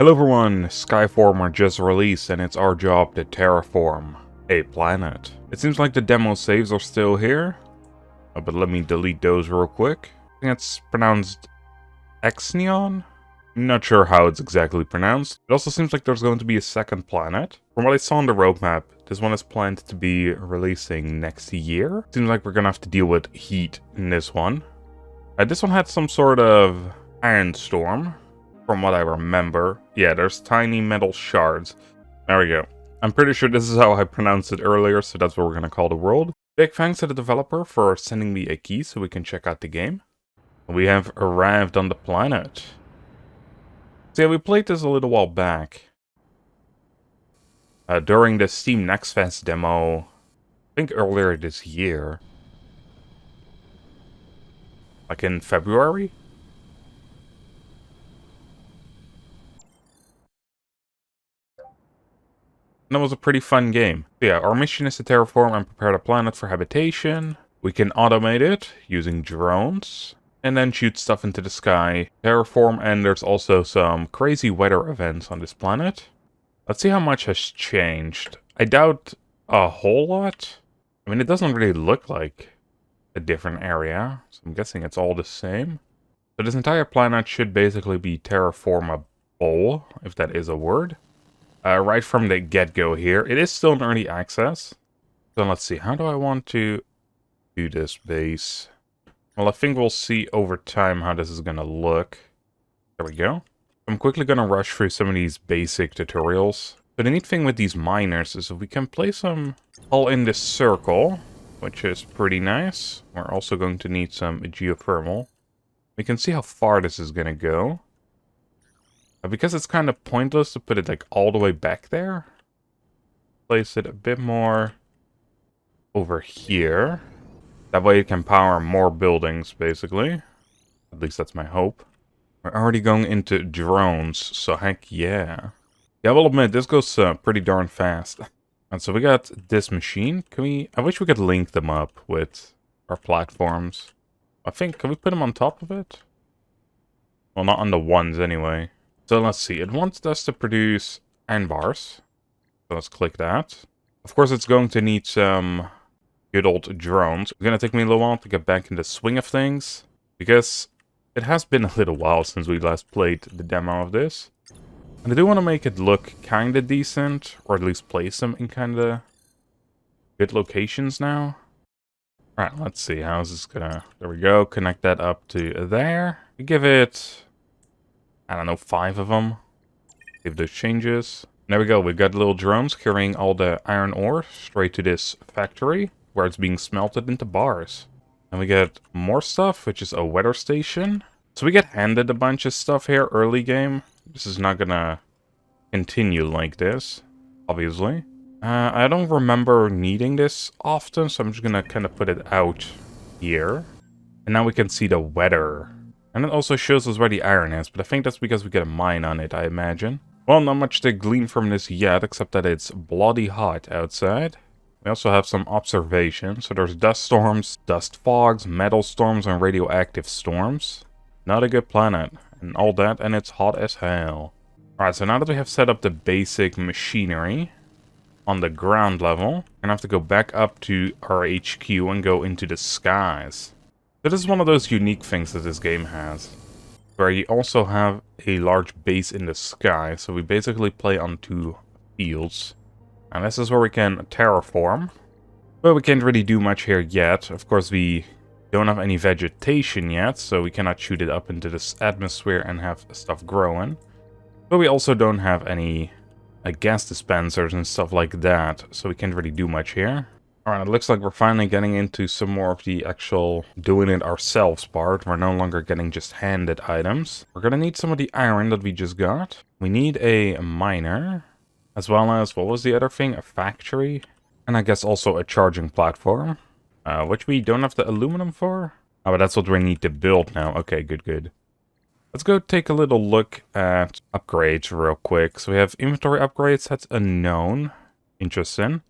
Hello everyone, Skyformer just released and it's our job to terraform a planet. It seems like the demo saves are still here, but let me delete those real quick. I think it's pronounced Xenion? I'm not sure how it's exactly pronounced. It also seems like there's going to be a second planet. From what I saw on the roadmap, this one is planned to be releasing next year. Seems like we're gonna have to deal with heat in this one. This one had some sort of iron storm. From what I remember. Yeah, there's tiny metal shards. There we go. I'm pretty sure this is how I pronounced it earlier, so that's what we're gonna call the world. Big thanks to the developer for sending me a key so we can check out the game. We have arrived on the planet. So yeah, we played this a little while back. During the Steam Next Fest demo, I think earlier this year. Like in February? And that was a pretty fun game. So yeah, our mission is to terraform and prepare the planet for habitation. We can automate it using drones. And then shoot stuff into the sky. Terraform, and there's also some crazy weather events on this planet. Let's see how much has changed. I doubt a whole lot. I mean, it doesn't really look like a different area. So I'm guessing it's all the same. So this entire planet should basically be terraformable, if that is a word. Right from the get-go here. It is still in early access. So let's see, how do I want to do this base? Well, I think we'll see over time how this is going to look. There we go. I'm quickly going to rush through some of these basic tutorials. But the neat thing with these miners is if we can place them all in this circle, which is pretty nice. We're also going to need some geothermal. We can see how far this is going to go. Because it's kind of pointless to put it like all the way back there. Place it a bit more over here. That way it can power more buildings, basically. At least that's my hope. We're already going into drones, so heck yeah. Yeah, I will admit, this goes pretty darn fast. And so we got this machine. I wish we could link them up with our platforms. Can we put them on top of it? Well, not on the ones anyway. So let's see, it wants us to produce iron bars. So let's click that. Of course, it's going to need some good old drones. It's going to take me a little while to get back in the swing of things, because it has been a little while since we last played the demo of this. And I do want to make it look kind of decent, or at least place them in kind of good locations now. Alright, let's see, how's this gonna... There we go, connect that up to there. We give it... I don't know, 5 of them. Give those changes. There we go, we've got little drones carrying all the iron ore straight to this factory, where it's being smelted into bars. And we get more stuff, which is a weather station. So we get handed a bunch of stuff here early game. This is not gonna continue like this, obviously. I don't remember needing this often, so I'm just gonna kind of put it out here. And now we can see the weather. And it also shows us where the iron is, but I think that's because we get a mine on it, I imagine. Well, not much to glean from this yet, except that it's bloody hot outside. We also have some observations. So there's dust storms, dust fogs, metal storms, and radioactive storms. Not a good planet. And all that, and it's hot as hell. Alright, so now that we have set up the basic machinery on the ground level, we're gonna have to go back up to our HQ and go into the skies. So this is one of those unique things that this game has, where you also have a large base in the sky, so we basically play on 2 fields. And this is where we can terraform, but we can't really do much here yet. Of course, we don't have any vegetation yet, so we cannot shoot it up into this atmosphere and have stuff growing. But we also don't have any gas dispensers and stuff like that, so we can't really do much here. Alright, it looks like we're finally getting into some more of the actual doing it ourselves part. We're no longer getting just handed items. We're gonna need some of the iron that we just got. We need a miner, as well as, what was the other thing? A factory. And I guess also a charging platform, which we don't have the aluminum for. Oh, but that's what we need to build now. Okay, good. Let's go take a little look at upgrades real quick. So we have inventory upgrades, that's unknown. Interesting.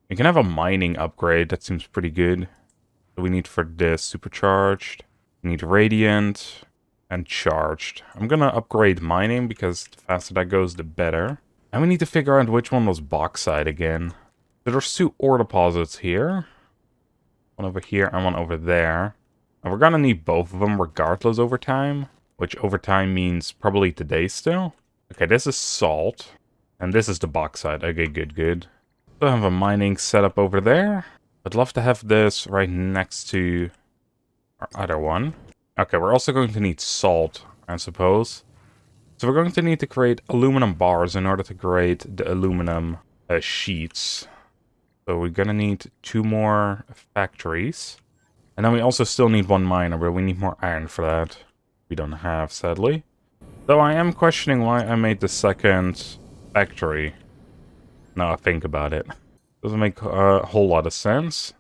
We can have a mining upgrade, that seems pretty good. What do we need for this? Supercharged. We need radiant. and charged. I'm gonna upgrade mining because the faster that goes, the better. And we need to figure out which one was bauxite again. So there's 2 ore deposits here. One over here and one over there. And we're gonna need both of them regardless over time. Which over time means probably today still. Okay, this is salt. And this is the bauxite. Okay, good. So I have a mining setup over there. I'd love to have this right next to our other one. Okay, we're also going to need salt, I suppose. So we're going to need to create aluminum bars in order to create the aluminum sheets. So we're gonna need 2 more factories. And then we also still need 1 miner, but we need more iron for that. We don't have, sadly. Though I am questioning why I made the second factory. Now I think about it. Doesn't make a whole lot of sense.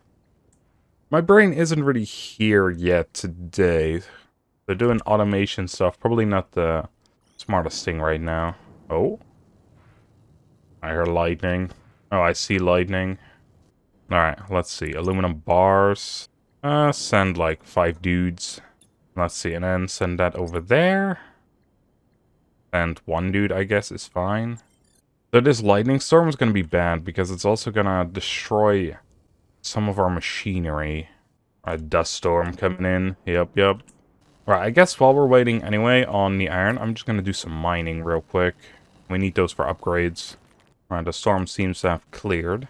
My brain isn't really here yet today. They're doing automation stuff. Probably not the smartest thing right now. Oh. I hear lightning. Oh, I see lightning. Alright, let's see. Aluminum bars. Send like 5 dudes. Let's see, and then send that over there. And 1 dude, I guess, is fine. So this lightning storm is going to be bad because it's also going to destroy some of our machinery. A dust storm coming in. Yep. Right, I guess while we're waiting anyway on the iron, I'm just going to do some mining real quick. We need those for upgrades. Right, the storm seems to have cleared.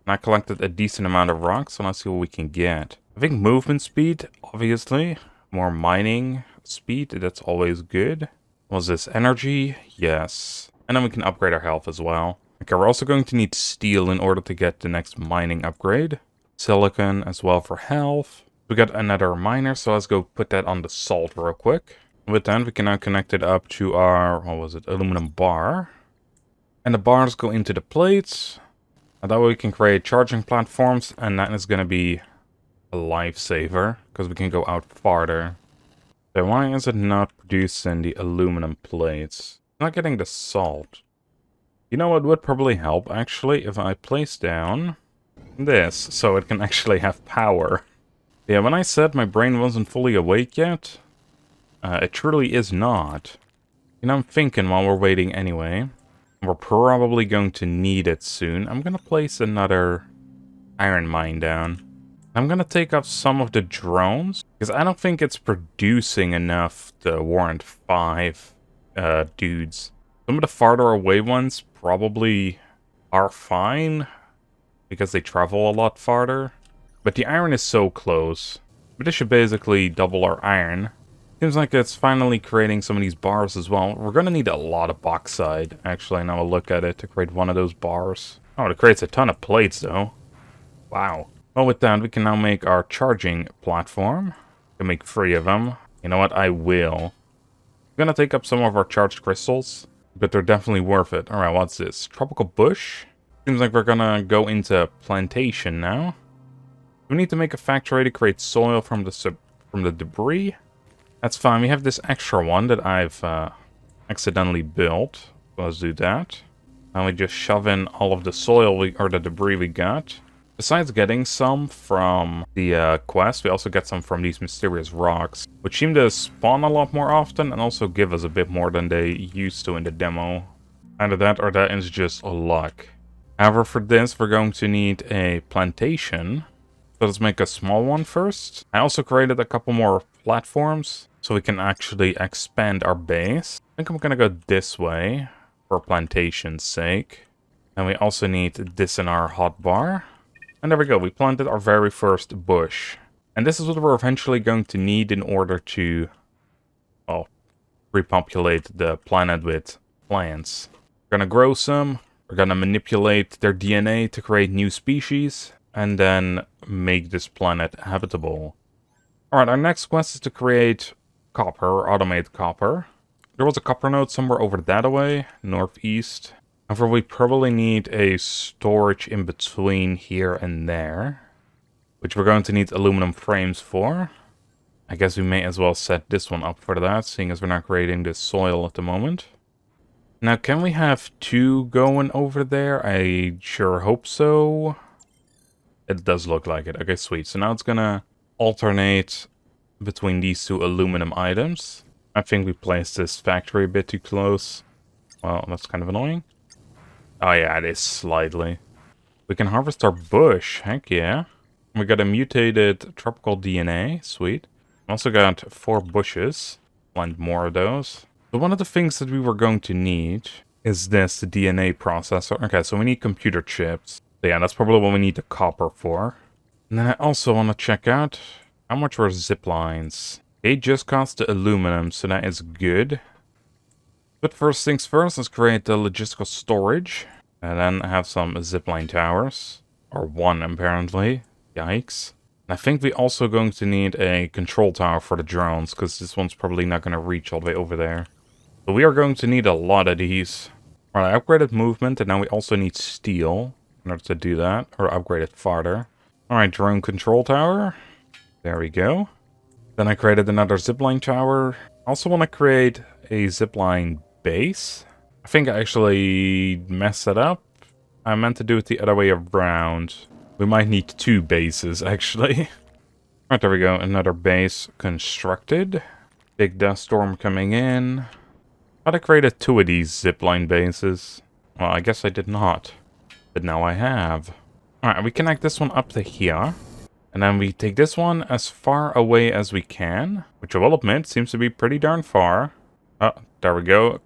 And I collected a decent amount of rocks, so let's see what we can get. I think movement speed, obviously. More mining speed, that's always good. Was this energy? Yes. And then we can upgrade our health as well. Okay, we're also going to need steel in order to get the next mining upgrade. Silicon as well for health. We got another miner, so let's go put that on the salt real quick. With that, we can now connect it up to our, aluminum bar. And the bars go into the plates. And that way we can create charging platforms, and that is going to be a lifesaver, because we can go out farther. So why is it not producing the aluminum plates? I'm not getting the salt. You know what would probably help, actually, if I place down this, so it can actually have power. Yeah, when I said my brain wasn't fully awake yet, it truly is not. You know, I'm thinking while we're waiting anyway. We're probably going to need it soon. I'm gonna place another iron mine down. I'm gonna take off some of the drones, because I don't think it's producing enough to warrant 5 dudes. Some of the farther away ones probably are fine, because they travel a lot farther. But the iron is so close. But this should basically double our iron. Seems like it's finally creating some of these bars as well. We're gonna need a lot of bauxite, actually, now I'll look at it, to create one of those bars. Oh, it creates a ton of plates, though. Wow. Well, with that, we can now make our charging platform. We can make 3 of them. You know what? I will. I'm gonna take up some of our charged crystals, but they're definitely worth it. Alright, what's this? Tropical bush? Seems like we're gonna go into plantation now. We need to make a factory to create soil from the debris. That's fine. We have this extra one that I've accidentally built. Let's do that. And we just shove in all of the soil or the debris we got. Besides getting some from the quest, we also get some from these mysterious rocks, which seem to spawn a lot more often and also give us a bit more than they used to in the demo. Either that or that is just luck. However, for this, we're going to need a plantation. So let's make a small one first. I also created a couple more platforms so we can actually expand our base. I think I'm gonna go this way for plantation's sake. And we also need this in our hotbar. And there we go, we planted our very first bush. And this is what we're eventually going to need in order to, well, repopulate the planet with plants. We're gonna grow some, we're gonna manipulate their DNA to create new species, and then make this planet habitable. Alright, our next quest is to create copper, or automate copper. There was a copper node somewhere over that way, northeast. However, we probably need a storage in between here and there, which we're going to need aluminum frames for. I guess we may as well set this one up for that, seeing as we're not creating this soil at the moment. Now, can we have 2 going over there? I sure hope so. It does look like it. Okay, sweet. So now it's gonna alternate between these 2 aluminum items. I think we placed this factory a bit too close. Well, that's kind of annoying. Oh yeah, it is slightly. We can harvest our bush. Heck yeah. We got a mutated tropical DNA. Sweet. Also got 4 bushes. Plant more of those. So one of the things that we were going to need is this, the DNA processor. Okay, so we need computer chips. So yeah, that's probably what we need the copper for. And then I also want to check out how much were zip lines. They just cost the aluminum, so that is good. But first things first, let's create the logistical storage. And then have some zipline towers. Or 1, apparently. Yikes. And I think we're also going to need a control tower for the drones, because this one's probably not going to reach all the way over there. So we are going to need a lot of these. Alright, I upgraded movement, and now we also need steel in order to do that, or upgrade it farther. Alright, drone control tower. There we go. Then I created another zipline tower. I also want to create a zipline base. I think I actually messed that up. I meant to do it the other way around. We might need 2 bases, actually. Alright, there we go. Another base constructed. Big dust storm coming in. Thought I created 2 of these zipline bases. Well, I guess I did not. But now I have. Alright, we connect this one up to here. And then we take this one as far away as we can. Which I will admit seems to be pretty darn far. Oh, there we go.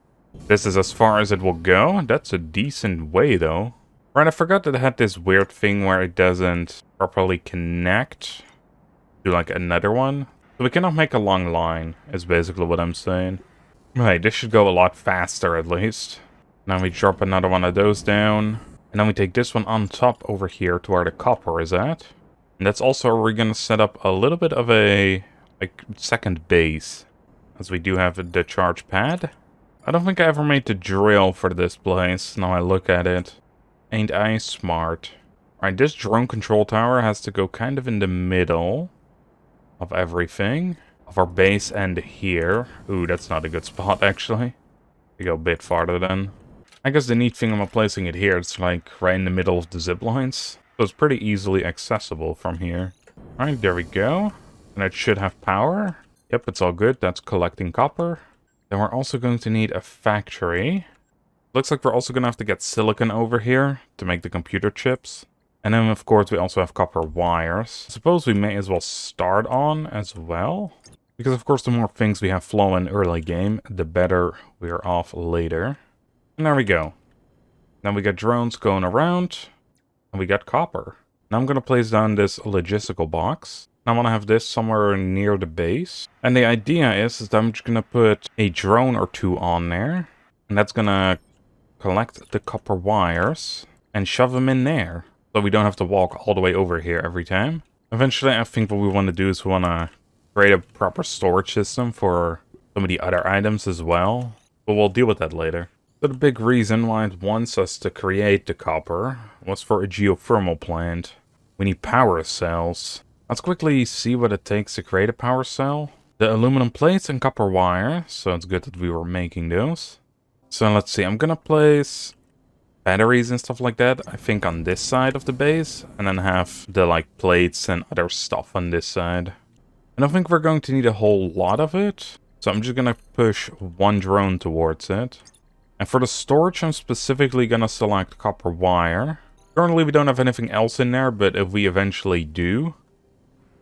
This is as far as it will go. That's a decent way, though. Right, I forgot that it had this weird thing where it doesn't properly connect to, like, another one. So we cannot make a long line, is basically what I'm saying. Right, this should go a lot faster, at least. Now we drop another one of those down. And then we take this one on top over here to where the copper is at. And that's also where we're going to set up a little bit of a, like, second base. As we do have the charge pad. I don't think I ever made the drill for this place, now I look at it. Ain't I smart. Alright, this drone control tower has to go kind of in the middle of everything. Of our base and here. Ooh, that's not a good spot, actually. We go a bit farther then. I guess the neat thing about placing it here, it's like right in the middle of the zip lines. So it's pretty easily accessible from here. Alright, there we go. And it should have power. Yep, it's all good. That's collecting copper. Then we're also going to need a factory. Looks like we're also going to have to get silicon over here to make the computer chips. And then, of course, we also have copper wires. I suppose we may as well start on as well. Because, of course, the more things we have flowing early game, the better we're off later. And there we go. Now we got drones going around. And we got copper. Now I'm going to place down this logistical box. I want to have this somewhere near the base. And the idea is that I'm just going to put a drone or 2 on there. And that's going to collect the copper wires and shove them in there. So we don't have to walk all the way over here every time. Eventually, I think what we want to do is we want to create a proper storage system for some of the other items as well. But we'll deal with that later. So the big reason why it wants us to create the copper was for a geothermal plant. We need power cells. Let's quickly see what it takes to create a power cell. The aluminum plates and copper wire, so it's good that we were making those. So let's see, I'm gonna place batteries and stuff like that, I think on this side of the base, and then have the like plates and other stuff on this side. I don't think we're going to need a whole lot of it, so I'm just gonna push 1 drone towards it. And for the storage, I'm specifically gonna select copper wire. Currently we don't have anything else in there, but if we eventually do,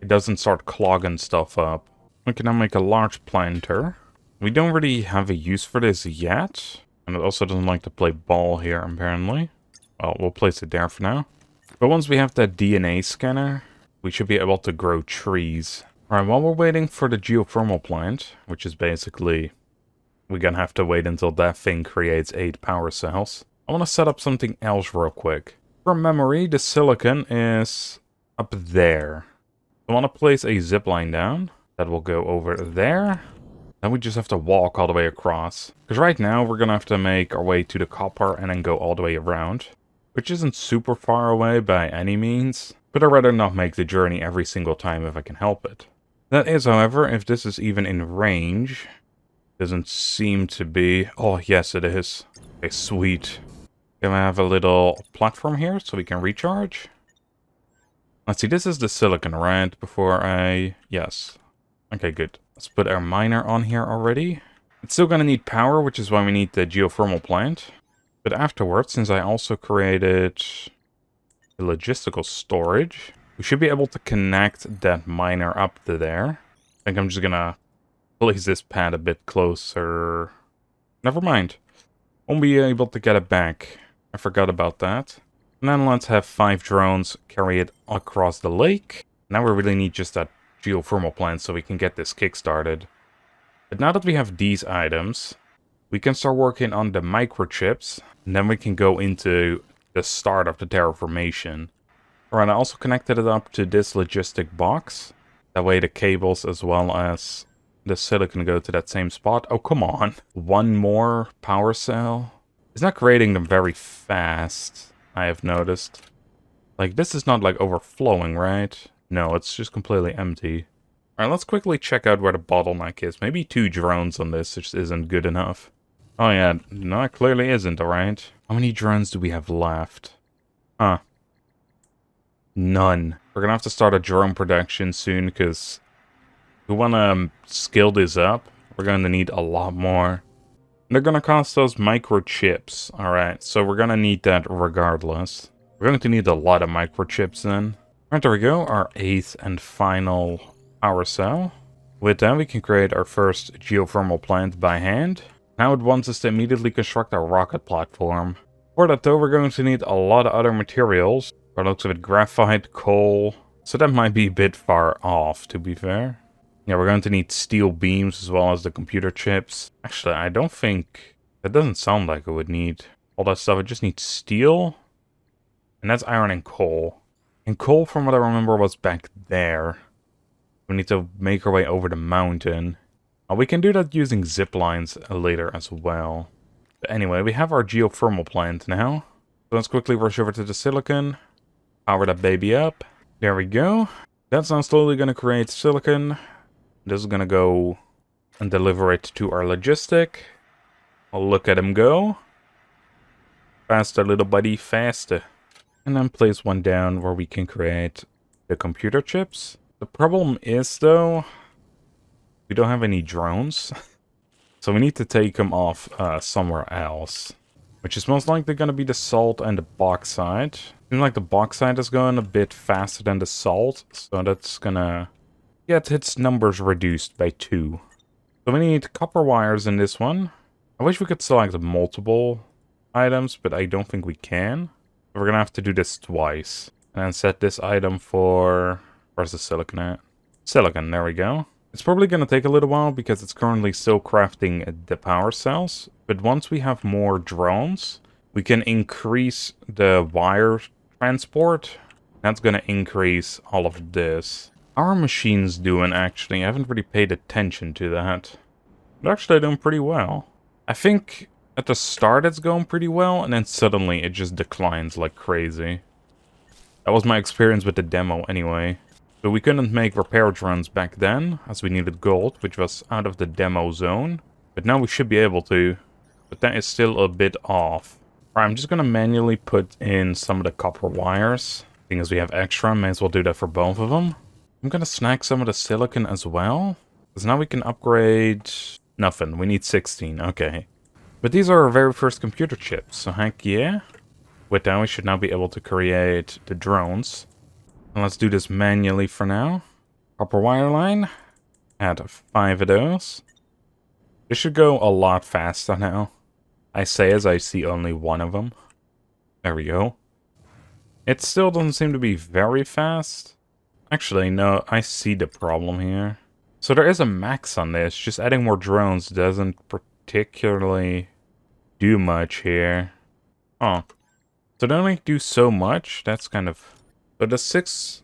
it doesn't start clogging stuff up. We can now make a large planter. We don't really have a use for this yet. And it also doesn't like to play ball here, apparently. Well, we'll place it there for now. But once we have that DNA scanner, we should be able to grow trees. Alright, while we're waiting for the geothermal plant, which is basically... we're gonna have to wait until that thing creates 8 power cells. I want to set up something else real quick. From memory, the silicon is up there. I want to place a zipline down. That will go over there. Then we just have to walk all the way across. Because right now, we're going to have to make our way to the copper and then go all the way around. Which isn't super far away by any means. But I'd rather not make the journey every single time if I can help it. That is, however, if this is even in range. Doesn't seem to be. Oh, yes, it is. Okay, sweet. Can I have a little platform here so we can recharge? Let's see, this is the silicon, right? Before I... yes. Okay, good. Let's put our miner on here already. It's still gonna need power, which is why we need the geothermal plant. But afterwards, since I also created the logistical storage, we should be able to connect that miner up to there. I think I'm just gonna place this pad a bit closer. Never mind. Won't be able to get it back. I forgot about that. And then let's have 5 drones carry it across the lake. Now we really need just that geothermal plant so we can get this kick-started. But now that we have these items, we can start working on the microchips. And then we can go into the start of the terraformation. Alright, I also connected it up to this logistic box. That way the cables as well as the silicon go to that same spot. Oh, come on. One more power cell. It's not creating them very fast, I have noticed. Like, this is not, like, overflowing, right? No, it's just completely empty. Alright, let's quickly check out where the bottleneck is. Maybe 2 drones on this just isn't good enough. Oh, yeah. No, it clearly isn't, alright. How many drones do we have left? Huh. None. We're gonna have to start a drone production soon, because we want to scale this up. We're going to need a lot more. They're going to cost us microchips. Alright, so we're going to need that regardless. We're going to need a lot of microchips then. Alright, there we go. Our 8th and final power cell. With that, we can create our first geothermal plant by hand. Now it wants us to immediately construct our rocket platform. For that though, we're going to need a lot of other materials. By the looks of it, graphite, coal. So that might be a bit far off, to be fair. Yeah, we're going to need steel beams as well as the computer chips. Actually, I don't think... That doesn't sound like it would need all that stuff. It just needs steel. And that's iron and coal. And coal, from what I remember, was back there. We need to make our way over the mountain. We can do that using zip lines later as well. But anyway, we have our geothermal plant now. So let's quickly rush over to the silicon. Power that baby up. There we go. That's now slowly going to create silicon. This is going to go and deliver it to our logistic. I'll look at him go. Faster, little buddy, faster. And then place one down where we can create the computer chips. The problem is, though, we don't have any drones. So we need to take them off somewhere else. Which is most likely going to be the salt and the bauxite. Seems like the bauxite is going a bit faster than the salt. So that's going to get its numbers reduced by 2. So we need copper wires in this one. I wish we could select multiple items, but I don't think we can. We're going to have to do this twice. And then set this item for... Where's the silicon at? Silicon, there we go. It's probably going to take a little while because it's currently still crafting the power cells. But once we have more drones, we can increase the wire transport. That's going to increase all of this. How are machines doing, actually? I haven't really paid attention to that. They're actually doing pretty well. I think at the start it's going pretty well, and then suddenly it just declines like crazy. That was my experience with the demo anyway. So we couldn't make repair drones back then, as we needed gold, which was out of the demo zone. But now we should be able to. But that is still a bit off. Alright, I'm just going to manually put in some of the copper wires. Seeing as we have extra, may as well do that for both of them. I'm going to snag some of the silicon as well. Because now we can upgrade... Nothing, we need 16, okay. But these are our very first computer chips, so heck yeah. With that, we should now be able to create the drones. And let's do this manually for now. Copper wire line. Add 5 of those. This should go a lot faster now. I say as I see only one of them. There we go. It still doesn't seem to be very fast. Actually, no, I see the problem here. So there is a max on this. Just adding more drones doesn't particularly do much here. Oh. So they only do so much. That's kind of... So the 6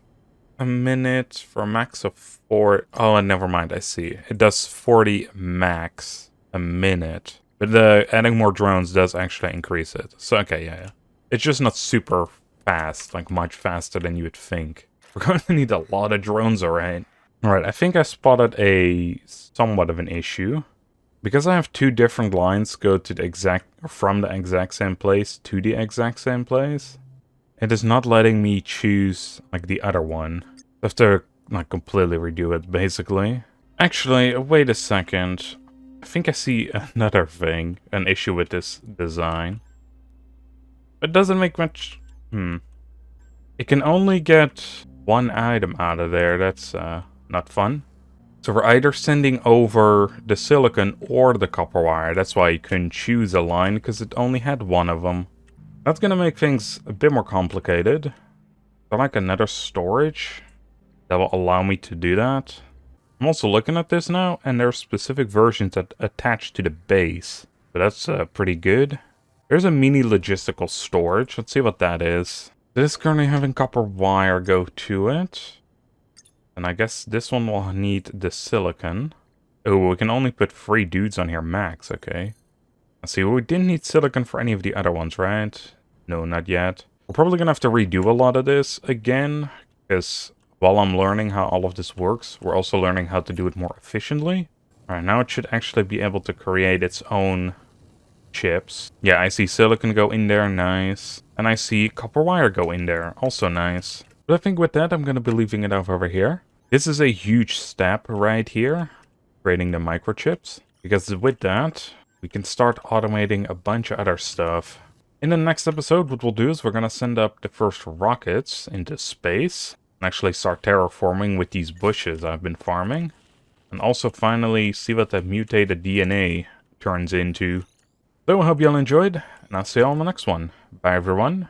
a minute for a max of 4... Oh, never mind, I see. It does 40 max a minute. But the adding more drones does actually increase it. So, okay, yeah. It's just not super fast, like much faster than you would think. We're going to need a lot of drones, alright? Alright, I think I spotted a somewhat of an issue. Because I have 2 different lines go to the from the exact same place to the exact same place, it is not letting me choose, like, the other one. I have to, like, completely redo it, basically. Actually, wait a second. I think I see another thing, an issue with this design. It doesn't make much... It can only get one item out of there. That's not fun. So we're either sending over the silicon or the copper wire. That's why you couldn't choose a line, because it only had one of them. That's gonna make things a bit more complicated. I like another storage that will allow me to do that. I'm also looking at this now, and there are specific versions that attach to the base. So that's pretty good. There's a mini logistical storage. Let's see what that is. This is currently having copper wire go to it. And I guess this one will need the silicon. Oh, we can only put 3 dudes on here max, okay. Let's see, we didn't need silicon for any of the other ones, right? No, not yet. We're probably gonna have to redo a lot of this again, because while I'm learning how all of this works, we're also learning how to do it more efficiently. Alright, now it should actually be able to create its own chips. Yeah, I see silicon go in there, nice. And I see copper wire go in there, also nice. But I think with that, I'm gonna be leaving it off over here. This is a huge step right here, creating the microchips. Because with that, we can start automating a bunch of other stuff. In the next episode, what we'll do is we're gonna send up the first rockets into space. And actually start terraforming with these bushes I've been farming. And also finally see what that mutated DNA turns into. So I hope you all enjoyed, and I'll see you all in the next one. Bye everyone.